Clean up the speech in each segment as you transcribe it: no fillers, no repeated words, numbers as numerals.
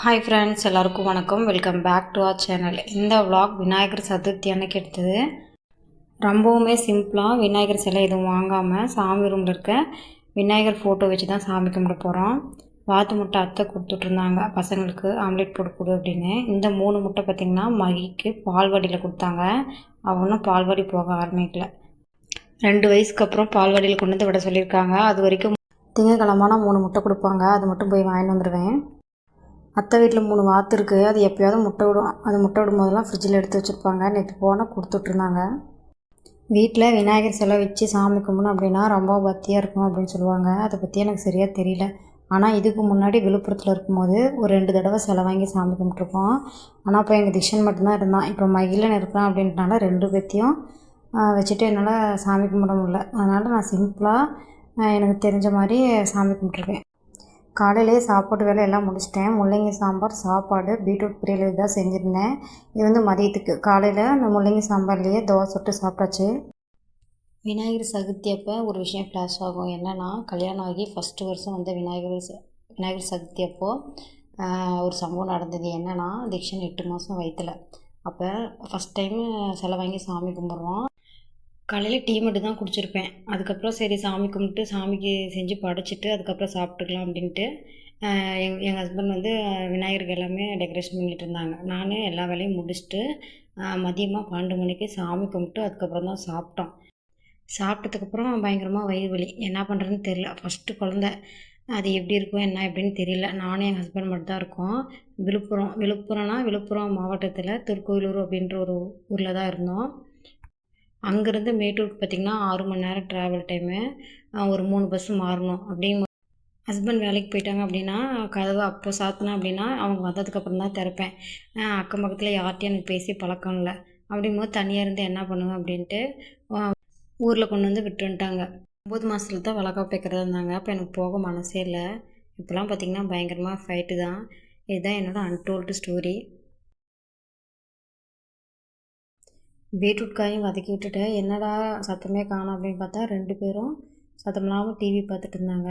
Hi friends, எல்லாருக்கும் வணக்கம். Welcome back to our channel. இந்த vlog விநாயகர் சதுர்த்தி அன்னைக்கு எடுத்தது. ரொம்பவுமே சிம்பிளாக விநாயகர் சிலை எதுவும் வாங்காமல் சாமி ரூமில் இருக்க விநாயகர் ஃபோட்டோ வச்சு தான் சாமி கும்பிட போகிறோம். வாத்து முட்டை அத்தை கொடுத்துட்ருந்தாங்க பசங்களுக்கு, ஆம்லேட் போட்டு கொடு அப்படின்னு. இந்த 3 முட்டை பார்த்திங்கன்னா மகிக்கு பால்வாடியில் கொடுத்தாங்க. அவனும் பால்வாடி போக ஆரம்பிக்கல. 2 வயசுக்கு அப்புறம் பால்வாடியில் கொண்டு வந்து விட சொல்லியிருக்காங்க. அது வரைக்கும் திங்கக்கிழமான 3 முட்டை கொடுப்பாங்க. அது மட்டும் போய் வாங்கிட்டு வந்துடுவேன். அத்தை வீட்டில் 3 வாத்து இருக்குது. அது எப்போயாவது முட்டை விடும். அது முட்டை விடும் போதெல்லாம் ஃப்ரிட்ஜில் எடுத்து வச்சுருப்பாங்க. நேற்று போனால் கொடுத்துட்ருந்தாங்க. வீட்டில் விநாயகர் சிலை வச்சு சாமி கும்பிடணும் அப்படின்னா ரொம்ப பக்தியாக இருக்கும் அப்படின்னு சொல்லுவாங்க. அதை பற்றி எனக்கு சரியாக தெரியல. ஆனால் இதுக்கு முன்னாடி விழுப்புரத்தில் இருக்கும்போது ஒரு 2 தடவை சிலை வாங்கி சாமி கும்பிட்ருக்கோம். ஆனால் அப்போ எங்கள் திஷன் மட்டும்தான் இருந்தான். இப்போ மகிழன் இருக்கான் அப்படின்றனால 2 பேர்த்தையும் வச்சுட்டு என்னால் சாமி கும்பிட முடியல. அதனால் நான் சிம்பிளாக எனக்கு தெரிஞ்ச மாதிரி சாமி கும்பிட்ருக்கேன். காலையிலேயே சாப்பாட்டு வேலை எல்லாம் முடிச்சிட்டேன். முள்ளங்கி சாம்பார், சாப்பாடு, பீட்ரூட் பொரியல் இதுதான் செஞ்சுருந்தேன். இது வந்து மதியத்துக்கு. காலையில் அந்த முள்ளங்கி சாம்பார்லேயே தோசை சுட்டு சாப்பிட்டாச்சு. விநாயகர் சதுர்த்தி அப்போ ஒரு விஷயம் ஃப்ளாஷ் ஆகும். என்னென்னா, கல்யாணம் ஆகி ஃபஸ்ட்டு வருஷம் வந்து விநாயகர் சதுர்த்தி அப்போது ஒரு சம்பவம் நடந்தது. என்னென்னா, தீக்ஷன் 8 மாதம் வயிற்றில். அப்போ ஃபஸ்ட் டைமு சிலை வாங்கி சாமி கும்பிட்றோம். காலையில் டீ மட்டும் தான் குடிச்சிருப்பேன். அதுக்கப்புறம் சரி சாமி கும்பிட்டு சாமிக்கு செஞ்சு படைச்சிட்டு அதுக்கப்புறம் சாப்பிட்டுக்கலாம் அப்படின்ட்டு எங்கள் ஹஸ்பண்ட் வந்து விநாயகருக்கு எல்லாமே டெக்கரேஷன் பண்ணிகிட்டு இருந்தாங்க. நான் எல்லா வேலையும் முடிச்சுட்டு மதியமாக 12 மணிக்கு சாமி கும்பிட்டு அதுக்கப்புறம் தான் சாப்பிட்டோம். சாப்பிட்டதுக்கப்புறம் பயங்கரமாக வயிறு வலி. என்ன பண்ணுறதுன்னு தெரியல. ஃபஸ்ட்டு குழந்த, அது எப்படி இருக்கும் என்ன எப்படின்னு தெரியல. நானும் என் ஹஸ்பண்ட் மட்டும் தான் இருக்கோம். விழுப்புரம் மாவட்டத்தில் திருக்கோயிலூர் அப்படின்ற ஒரு ஊரில் தான் இருந்தோம். அங்கேருந்து மேட்டூருக்கு பார்த்திங்கன்னா 6 மணி நேரம் ட்ராவல் டைமு. ஒரு 3 பஸ்ஸு மாறணும். அப்படிங்கும் ஹஸ்பண்ட் வேலைக்கு போயிட்டாங்க அப்படின்னா கதவை அப்போ சாத்தினேன் அப்படின்னா அவங்க வந்ததுக்கப்புறம் தான் திறப்பேன். அக்கம் பக்கத்தில் யார்கிட்டையும் எனக்கு பேசி பழக்கம் இல்லை. அப்படிங்கும்போது தனியாக இருந்து என்ன பண்ணுவேன் அப்படின்ட்டு ஊரில் கொண்டு வந்து விட்டுன்ட்டாங்க. 9 மாதத்துல தான் வளகாப்பு வைக்கிறதா இருந்தாங்க. அப்போ எனக்கு போக மனசே இல்லை. இப்போலாம் பார்த்திங்கன்னா பயங்கரமாக ஃபைட்டு தான். இதுதான் என்னோடய அன்டோல்டு ஸ்டோரி. பீட்ரூட் காயும் வதக்கி விட்டுட்டு என்னடா சத்தமே காணோம் அப்படின்னு பார்த்தா 2 பேரும் சத்தம் இல்லாமல் டிவி பார்த்துட்டு இருந்தாங்க.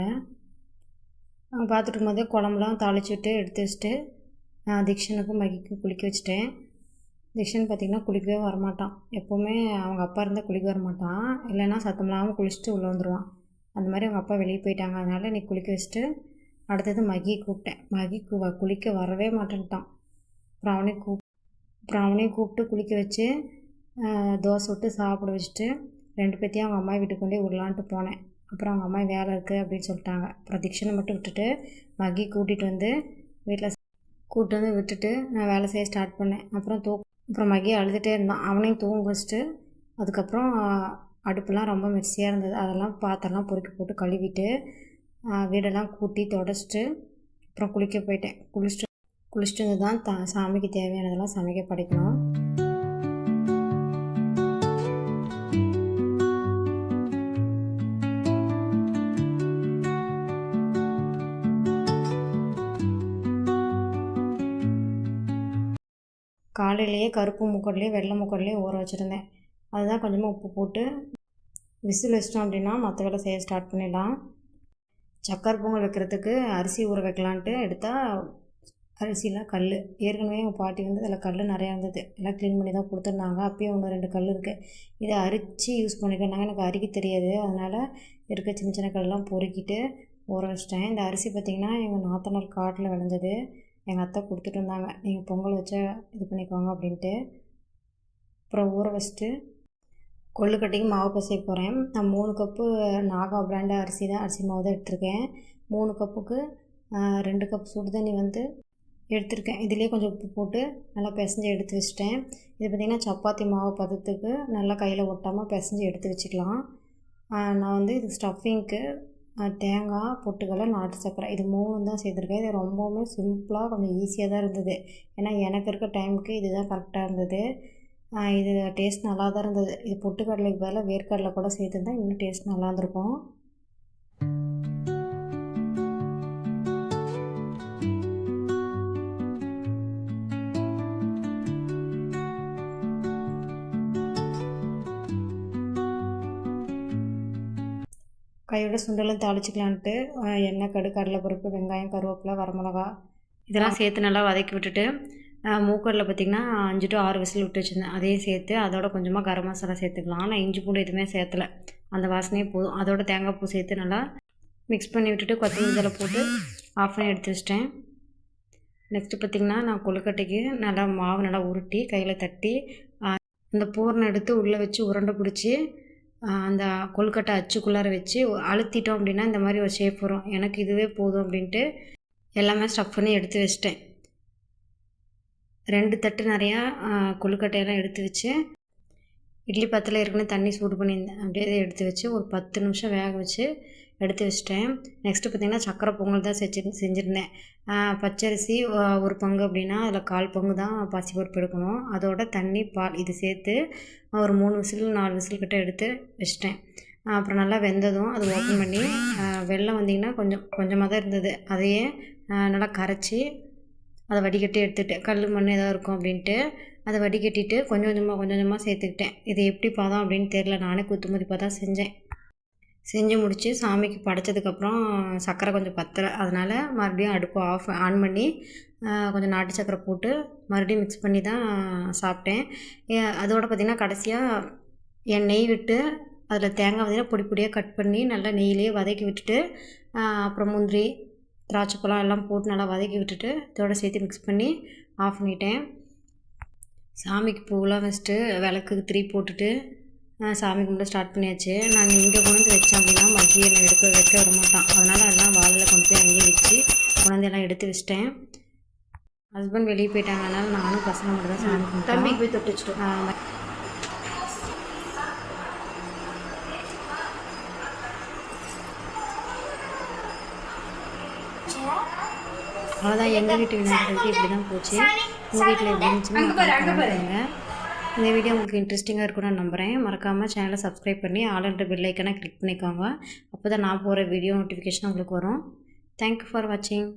அவங்க பார்த்துட்டு இருக்கும்போதே குழம்புலாம் தாளித்து விட்டு எடுத்து வச்சுட்டு தீக்ஷனுக்கும் மகிக்கும் குளிக்க வச்சுட்டேன். தீக்ஷன் பார்த்திங்கன்னா குளிக்கவே வரமாட்டான். எப்போவுமே அவங்க அப்பா இருந்தால் குளிக்க வரமாட்டான். இல்லைன்னா சத்தம் இல்லாமல் குளிச்சுட்டு உள்ளே வந்துடுவான். அந்த மாதிரி அவங்க அப்பா வெளியே போயிட்டாங்க. அதனால் இன்றைக்கி குளிக்க வச்சுட்டு அடுத்தது மகியை கூப்பிட்டேன். மகி குளிக்க வரவே மாட்டேன்ட்டான். அப்புறம் அவனையும் கூப்பிட்டு குளிக்க வச்சு தோசை விட்டு சாப்பிட வச்சுட்டு 2 பேர்த்தையும் அவங்க அம்மா வீட்டுக்கு கொண்டே விடலான்ட்டு போனேன். அப்புறம் அவங்க அம்மா வேலை இருக்குது அப்படின்னு சொல்லிட்டாங்க. அப்புறம் தீக்ஷனை மட்டும் விட்டுட்டு மகி கூட்டிகிட்டு வந்து விட்டுட்டு நான் வேலை செய்ய ஸ்டார்ட் பண்ணேன். அப்புறம் மகி அழுதுகிட்டே இருந்தான். அவனையும் தூங்க வச்சுட்டு அதுக்கப்புறம் அடுப்புலாம் ரொம்ப மெர்சியாக இருந்தது. அதெல்லாம் பாத்திரம்லாம் பொறுக்கி போட்டு கழுவிட்டு வீடெல்லாம் கூட்டி தொடச்சிட்டு அப்புறம் குளிக்க போயிட்டேன். குளிச்சுட்டு வந்து தான் சாமிக்கு தேவையானதெல்லாம் சமைக்க படைக்கணும். காலையிலேயே கருப்பு மூக்கடலையும் வெள்ளை மூக்கடலையும் ஊற வச்சுருந்தேன். அதுதான் கொஞ்சமாக உப்பு போட்டு விசில் வச்சிட்டோம் அப்படின்னா மற்ற வேலை செய்ய ஸ்டார்ட் பண்ணிடலாம். சக்கரை பொங்கல் வைக்கிறதுக்கு அரிசி ஊற வைக்கலான்ட்டு எடுத்தால் அரிசியில் கல். ஏற்கனவே எங்கள் பாட்டி வந்து அதில் கல் நிறையா இருந்தது. எல்லாம் க்ளீன் பண்ணி தான் கொடுத்துருந்தாங்க. அப்பயும் 1-2 கல் இருக்குது. இதை அரித்து யூஸ் பண்ணிக்கிட்டாங்க. எனக்கு அரிக்க தெரியாது. அதனால் இருக்க சின்ன சின்ன கல்லாம் பொறுக்கிட்டு ஊற வச்சிட்டேன். இந்த அரிசி பார்த்திங்கன்னா எங்கள் நாத்தனார் காட்டில் விளைஞ்சது. எங்கள் அத்தை கொடுத்துட்டு இருந்தாங்க, நீங்கள் பொங்கல் வச்சா இது பண்ணிக்கோங்க அப்படின்ட்டு. அப்புறம் ஊற வச்சுட்டு கொள்ளுக்கட்டைக்கு மாவு பசைய போகிறேன். நான் 3 கப்பு நாகா பிராண்டு அரிசி மாவு தான் எடுத்திருக்கேன். 3 கப்புக்கு 2 கப் சுடு தண்ணி வந்து எடுத்திருக்கேன். இதுலேயே கொஞ்சம் உப்பு போட்டு நல்லா பிசைஞ்சு எடுத்து வச்சுட்டேன். இது பார்த்திங்கன்னா சப்பாத்தி மாவு பதத்துக்கு நல்லா கையில் ஒட்டாமல் பிசைஞ்சு எடுத்து வச்சுக்கலாம். நான் வந்து இது ஸ்டஃபிங்க்கு தேங்காய், பொட்டுக்கடலை, நாட்டு சர்க்கரை இது 3 தான் சேர்த்துருக்கேன். இது ரொம்பவுமே சிம்பிளாக கொஞ்சம் ஈஸியாக தான் இருந்தது. ஏன்னா எனக்கு இருக்க டைமுக்கு இது தான் கரெக்டாக இருந்தது. இது டேஸ்ட் நல்லா தான் இருந்தது. இது பொட்டுக்கடலைக்கு பதிலாக வேர்க்கடலை கூட சேர்த்துருந்தா இன்னும் டேஸ்ட் நல்லா இருந்திருக்கும். கையோட சுண்டலும் தாளிச்சிக்கலான்ட்டு எண்ணெய், கடுகு, கடலைப்பருப்பு, வெங்காயம், கருவேப்பிலை, வரமிளகா இதெல்லாம் சேர்த்து நல்லா வதக்கி விட்டுட்டு மூக்கரில் பார்த்திங்கன்னா 5 to 6 விசில் விட்டு வச்சுருந்தேன். அதையும் சேர்த்து அதோட கொஞ்சமாக கரம் மசாலா சேர்த்துக்கலாம். நான் இஞ்சி பூண்டு எதுவுமே சேர்த்தலை, அந்த வாசனையே போதும். அதோட தேங்காய் பூ சேர்த்து நல்லா மிக்ஸ் பண்ணி விட்டுட்டு கொத்தமல்லி தழை போட்டு ஆஃப் பண்ணி எடுத்து வச்சிட்டேன். நெக்ஸ்ட்டு பார்த்திங்கன்னா நான் கொழுக்கட்டைக்கு நல்லா மாவு நல்லா உருட்டி கையில் தட்டி அந்த பூரணம் எடுத்து உள்ளே வச்சு உருண்டை பிடிச்சி அந்த கொழுக்கட்டை அச்சுக்குள்ளார வச்சு அழுத்திட்டோம் அப்படின்னா இந்த மாதிரி ஒரு ஷேப் வரும். எனக்கு இதுவே போதும் அப்படின்ட்டு எல்லாமே ஸ்டஃப் பண்ணி எடுத்து வச்சிட்டேன். 2 தட்டு நிறையா கொழுக்கட்டையெல்லாம் எடுத்து வச்சு இட்லி பாத்திரத்தில் ஏற்கனவே தண்ணி சூடு பண்ணியிருந்தேன். அப்படியே எடுத்து வச்சு ஒரு 10 நிமிஷம் வேக வச்சு எடுத்து வச்சிட்டேன். நெக்ஸ்ட்டு பார்த்திங்கன்னா சக்கரை பொங்கல் தான் செஞ்சுருந்தேன். பச்சரிசி ஒரு பங்கு அப்படின்னா அதில் 1/4 பங்கு தான் பாசிப்பருப்பு எடுக்கணும். அதோட தண்ணி பால் இது சேர்த்து ஒரு 3 விசில் 4 விசில் கிட்ட எடுத்து வச்சிட்டேன். அப்புறம் நல்லா வெந்ததும் அது ஓப்பன் பண்ணி வெல்லம் வந்திங்கன்னா கொஞ்சமாக தான் இருந்தது, அதையே நல்லா கரைச்சி அதை வடிகட்டி எடுத்துகிட்டேன். கல் மண் ஏதாவது இருக்கும் அப்படின்ட்டு அதை வடிகட்டிட்டு கொஞ்சம் கொஞ்சமாக சேர்த்துக்கிட்டேன். இது எப்படி பதம் அப்படின்னு தெரில, நானே குத்துமதிப்பாக தான் செஞ்சு முடித்து சாமிக்கு படைச்சதுக்கப்புறம் சர்க்கரை கொஞ்சம் பத்தலை, அதனால் மறுபடியும் அடுப்பு ஆன் பண்ணி கொஞ்சம் நாட்டு சர்க்கரை போட்டு மறுபடியும் மிக்ஸ் பண்ணி தான் சாப்பிட்டேன். அதோடு பார்த்திங்கன்னா கடைசியாக நெய் விட்டு அதில் தேங்காய் பார்த்திங்கன்னா பொடி பொடியாக கட் பண்ணி நல்லா நெய்யிலே வதக்கி விட்டுட்டு அப்புறம் முந்திரி திராட்சை பழம் எல்லாம் போட்டு நல்லா வதக்கி விட்டுட்டு இதோட சேர்த்து மிக்ஸ் பண்ணி ஆஃப் பண்ணிட்டேன். சாமிக்கு பூவெலாம் வச்சுட்டு விளக்குக்கு 3 போட்டுட்டு சாமி கும்பிட ஸ்டார்ட் பண்ணியாச்சு. நான் இங்கே கொண்டு வந்து வச்சேன் அப்படின்னா மத்திய என்னை வைக்க விட மாட்டான், அதனால் எல்லாம் வாலில் கொண்டு போய் அங்கேயே வச்சு கொண்டாந்து எல்லாம் எடுத்து வச்சிட்டேன். ஹஸ்பண்ட் வெளியே போயிட்டாங்க, அதனால் நானும் பசங்க மட்டும் தான் சாமி கும்பிட்டேன். தம்பிக்கு போய் தொட்டு வச்சுட்டோம். அவ்வளோதான், எங்கள் வீட்டு விநாயகருக்கு இப்படி தான் போச்சு. உங்கள் வீட்டில் எப்படி இருந்துச்சுன்னு இந்த வீடியோ உங்களுக்கு இன்ட்ரெஸ்டிங்காக இருக்கும்னு நான் நம்புகிறேன். மறக்காமல் சேனலை சப்ஸ்கிரைப் பண்ணி ஆல்ரெடி பெல் ஐக்கனை கிளிக் பண்ணிக்கோங்க. அப்போ தான் நான் போகிற வீடியோ நோட்டிஃபிகேஷன் உங்களுக்கு வரும். தேங்க்யூ ஃபார் வாட்சிங்.